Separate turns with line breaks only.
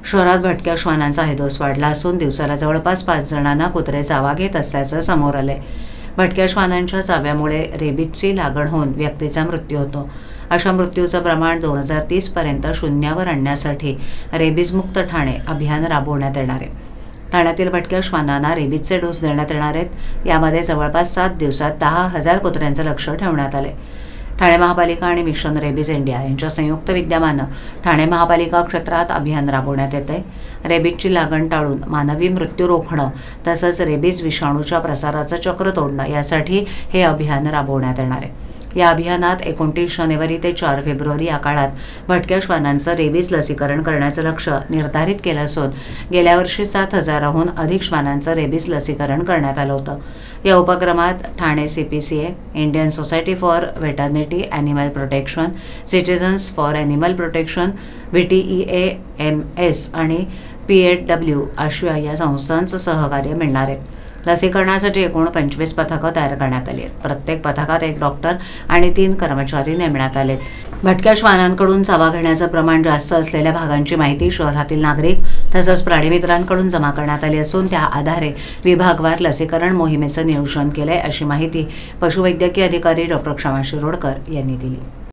शहरात भटक्या श्वानांचा हैदोस वाढला असून दिवसाला जवळपास 5 जणांना कुत्रे चावा घेत असल्याचं समोर आलंय। भटक्या श्वानांच्या चाव्यामुळे रेबीजची लागण होऊन व्यक्तीचा मृत्यू होतो। अशा मृत्यूचं प्रमाण 2030 पर्यंत शून्यावर आणण्यासाठी रेबीजमुक्त ठाणे अभियान राबवण्यात येणार आहे। ठाण्यातील भटक्या श्वानांना रेबीजचे डोस देण्यात येणार आहेत। यामध्ये जवळपास 7 दिवसात 10,000 कुत्र्यांचं लक्ष ठेवण्यात आले। ठाणे महापालिका आणि मिशन रेबीज इंडिया यांच्या संयुक्त विद्यमानं ठाणे महापालिका क्षेत्रात अभियान राबवण्यात येते। रेबीजची लागण टाळून मानवी मृत्यू रोखणं तसंच रेबीज विषाणूच्या प्रसाराचं चक्र तोडणं यासाठी हे अभियान राबवण्यात येणार आहे। या अभियानात 29 जानेवारी ते 4 फेब्रुवारी या काळात भटक्या श्वानांचं रेबीज लसीकरण करण्याचं लक्ष्य निर्धारित केलं असून गेल्या वर्षी 7,000हून अधिक श्वानांचं रेबीज लसीकरण करण्यात आलं होतं। या उपक्रमात Thane CPCA, Indian society for वेटर्निटी animal protection, citizens for animal protection, VTEAMS आणि PAW अशा या संस्थांचं सहकार्य मिळणार आहे। लसीकरणासाठी एकूण 25 पथकं तयार करण्यात आली आहेत। प्रत्येक पथकात 1 डॉक्टर आणि 3 कर्मचारी नेमण्यात आलेत। भटक्या श्वानांकडून चावा घेण्याचं प्रमाण जास्त असलेल्या भागांची माहिती शहरातील नागरिक तसंच प्राणीमित्रांकडून जमा करण्यात आली असून त्या आधारे विभागवार लसीकरण मोहिमेचं नियोजन केलंय, अशी माहिती पशुवैद्यकीय अधिकारी डॉ. क्षमा शिरोडकर यांनी दिली।